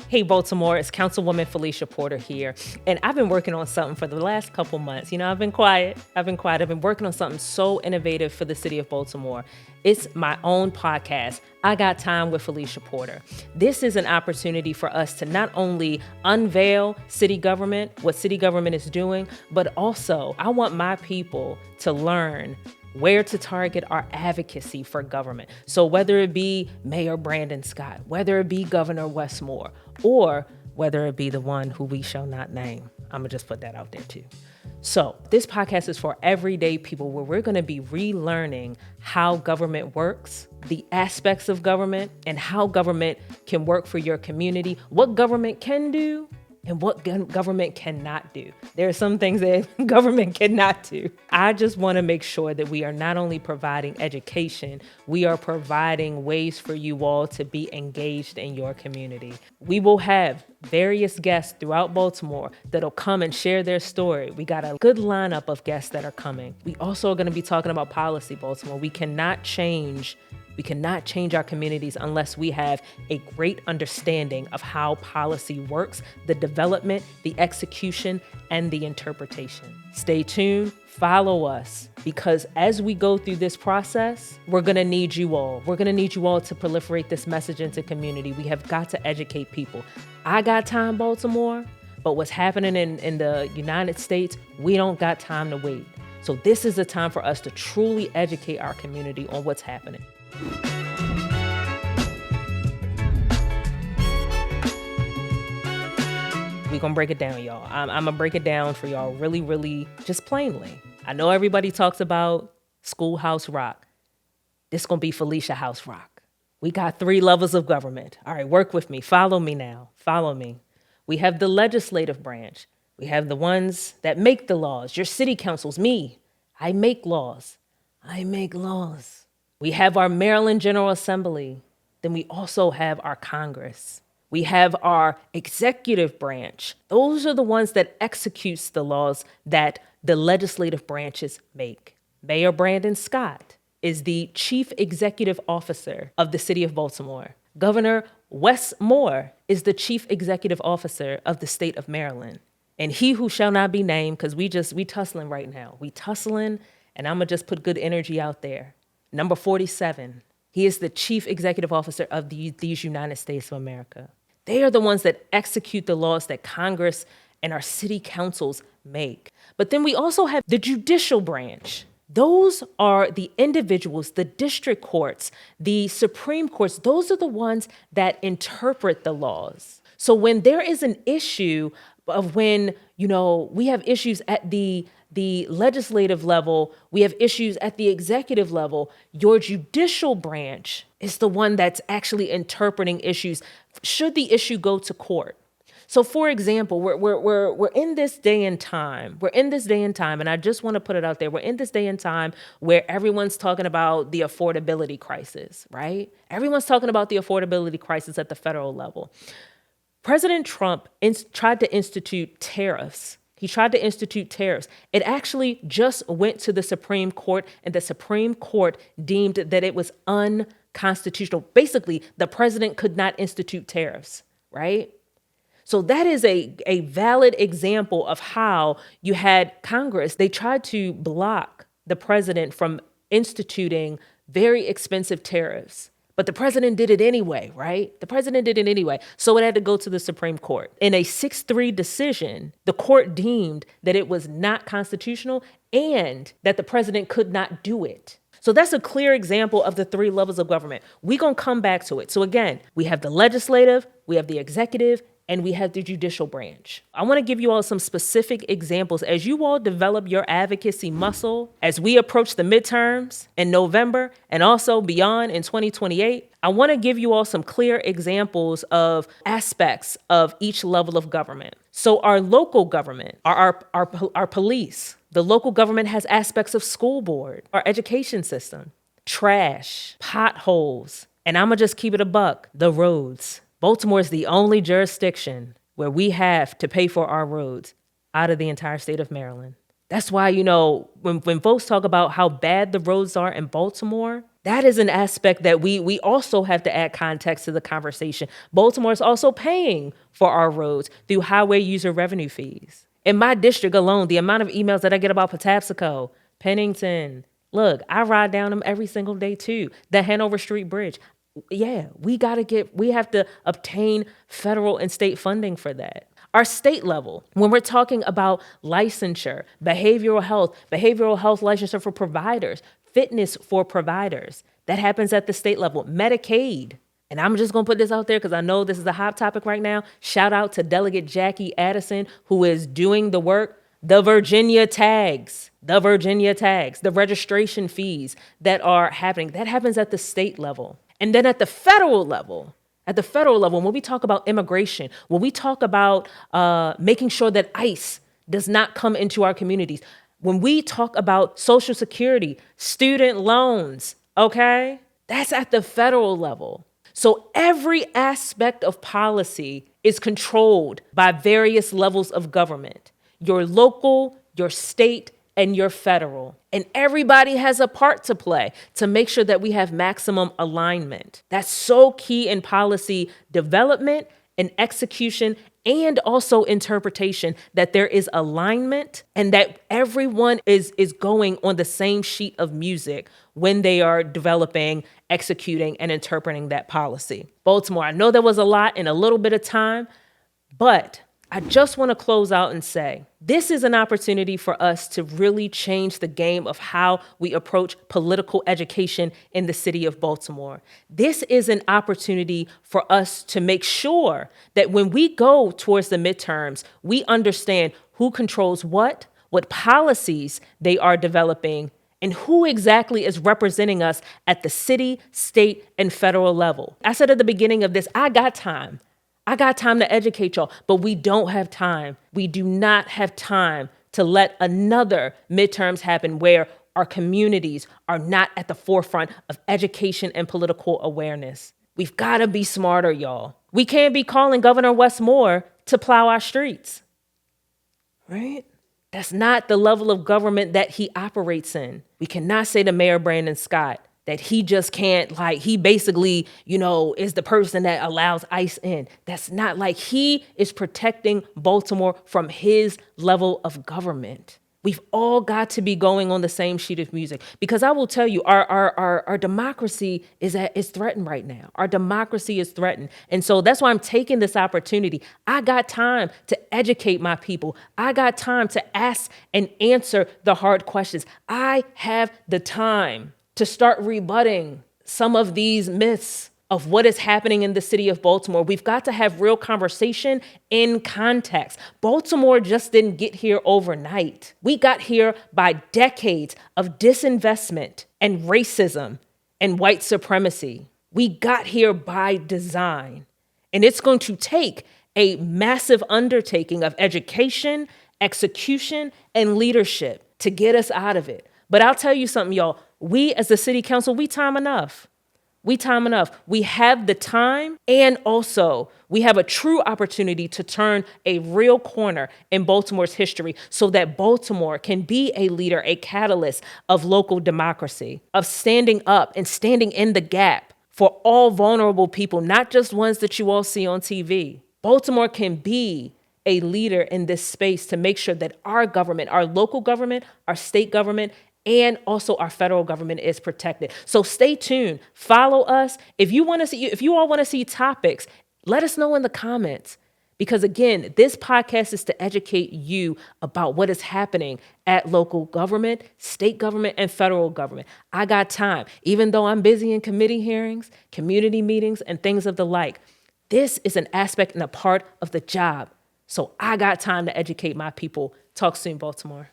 Hey, Baltimore, it's Councilwoman Phylicia Porter here. And I've been working on something for the last couple months. I've been quiet. I've been working on something so innovative for the city of Baltimore. It's my own podcast, I Got Time with Phylicia Porter. This is an opportunity for us to not only unveil city government, what city government is doing, but also I want my people to learn where to target our advocacy for government. So whether it be Mayor Brandon Scott, whether it be Governor Wes Moore, or whether it be the one who we shall not name, I'm gonna just put that out there too. So this podcast is for everyday people where we're gonna be relearning how government works, the aspects of government, and how government can work for your community, what government can do, and what government cannot do. There are some things that government cannot do. I just want to make sure that we are not only providing education, we are providing ways for you all to be engaged in your community. We will have various guests throughout Baltimore that'll come and share their story. We got a good lineup of guests that are coming. We also are going to be talking about policy, Baltimore. We cannot change our communities unless we have a great understanding of how policy works, the development, the execution, and the interpretation. Stay tuned, follow us, because as we go through this process, we're gonna need you all. We're gonna need you all to proliferate this message into community. We have got to educate people. I got time, Baltimore, but what's happening in the United States, we don't got time to wait. So this is a time for us to truly educate our community on what's happening. We're gonna break it down, y'all. I'm gonna break it down for y'all really, really just plainly. I know everybody talks about Schoolhouse Rock. This gonna be Phylicia House Rock. We got 3 levels of government. All right, work with me. Follow me now. Follow me. We have the legislative branch. We have the ones that make the laws. Your city councils, me. I make laws. I make laws. We have our Maryland General Assembly. Then we also have our Congress. We have our executive branch. Those are the ones that executes the laws that the legislative branches make. Mayor Brandon Scott is the chief executive officer of the city of Baltimore. Governor Wes Moore is the chief executive officer of the state of Maryland. And he who shall not be named, because we tussling right now. We tussling, and I'm gonna just put good energy out there. Number 47, he is the chief executive officer of these United States of America. They are the ones that execute the laws that Congress and our city councils make. But then we also have the judicial branch. Those are the individuals, the district courts, the Supreme Courts. Those are the ones that interpret the laws. So when there is an issue of when, we have issues at the legislative level, we have issues at the executive level, your judicial branch is the one that's actually interpreting issues should the issue go to court. So for example, we're in this day and time. And I just want to put it out there. We're in this day and time where everyone's talking about the affordability crisis, right? Everyone's talking about the affordability crisis at the federal level. President Trump tried to institute tariffs. It actually just went to the Supreme Court, and the Supreme Court deemed that it was unconstitutional. Basically, the president could not institute tariffs, right? So that is a valid example of how you had Congress. They tried to block the president from instituting very expensive tariffs. But the president did it anyway, right? So it had to go to the Supreme Court. In a 6-3 decision, the court deemed that it was not constitutional and that the president could not do it. So that's a clear example of the 3 levels of government. We're going to come back to it. So again, we have the legislative, we have the executive, and we have the judicial branch. I want to give you all some specific examples as you all develop your advocacy muscle as we approach the midterms in November and also beyond in 2028. I want to give you all some clear examples of aspects of each level of government. So our local government, our police, the local government has aspects of school board, our education system, trash, potholes, and I'm going to just keep it a buck, the roads. Baltimore is the only jurisdiction where we have to pay for our roads out of the entire state of Maryland. That's why, when folks talk about how bad the roads are in Baltimore, That is an aspect that we also have to add context to the conversation. Baltimore is also paying for our roads through highway user revenue fees. In my district alone, the amount of emails that I get about Patapsco, Pennington, look, I ride down them every single day too. The Hanover Street Bridge. Yeah, we have to obtain federal and state funding for that. Our state level, when we're talking about licensure, behavioral health licensure for providers, fitness for providers, that happens at the state level. Medicaid, and I'm just going to put this out there because I know this is a hot topic right now. Shout out to Delegate Jackie Addison, who is doing the work. The Virginia tags, the registration fees that are happening, that happens at the state level. And then at the federal level, when we talk about immigration, when we talk about making sure that ICE does not come into our communities, when we talk about Social Security, student loans, okay, that's at the federal level. So every aspect of policy is controlled by various levels of government, your local, your state, and your federal. And everybody has a part to play to make sure that we have maximum alignment. That's so key in policy development and execution and also interpretation, that there is alignment and that everyone is going on the same sheet of music when they are developing, executing, and interpreting that policy. Baltimore, I know there was a lot in a little bit of time, but I just want to close out and say, this is an opportunity for us to really change the game of how we approach political education in the city of Baltimore. This is an opportunity for us to make sure that when we go towards the midterms, we understand who controls what policies they are developing, and who exactly is representing us at the city, state, and federal level. I said at the beginning of this, I got time to educate y'all, but we don't have time. We do not have time to let another midterms happen where our communities are not at the forefront of education and political awareness. We've got to be smarter, y'all. We can't be calling Governor Wes Moore to plow our streets, right? That's not the level of government that he operates in. We cannot say to Mayor Brandon Scott that he just can't, he basically, is the person that allows ICE in. That's not, he is protecting Baltimore from his level of government. We've all got to be going on the same sheet of music, because I will tell you, our democracy is threatened right now. Our democracy is threatened. And so that's why I'm taking this opportunity. I got time to educate my people. I got time to ask and answer the hard questions. I have the time to start rebutting some of these myths of what is happening in the city of Baltimore. We've got to have real conversation in context. Baltimore just didn't get here overnight. We got here by decades of disinvestment and racism and white supremacy. We got here by design. And it's going to take a massive undertaking of education, execution, and leadership to get us out of it. But I'll tell you something, y'all. We as the city council, we time enough. We have the time, and also we have a true opportunity to turn a real corner in Baltimore's history so that Baltimore can be a leader, a catalyst of local democracy, of standing up and standing in the gap for all vulnerable people, not just ones that you all see on TV. Baltimore can be a leader in this space to make sure that our government, our local government, our state government, and also our federal government is protected. So stay tuned. Follow us. If you all want to see topics, let us know in the comments. Because again, this podcast is to educate you about what is happening at local government, state government, and federal government. I got time. Even though I'm busy in committee hearings, community meetings, and things of the like, this is an aspect and a part of the job. So I got time to educate my people. Talk soon, Baltimore.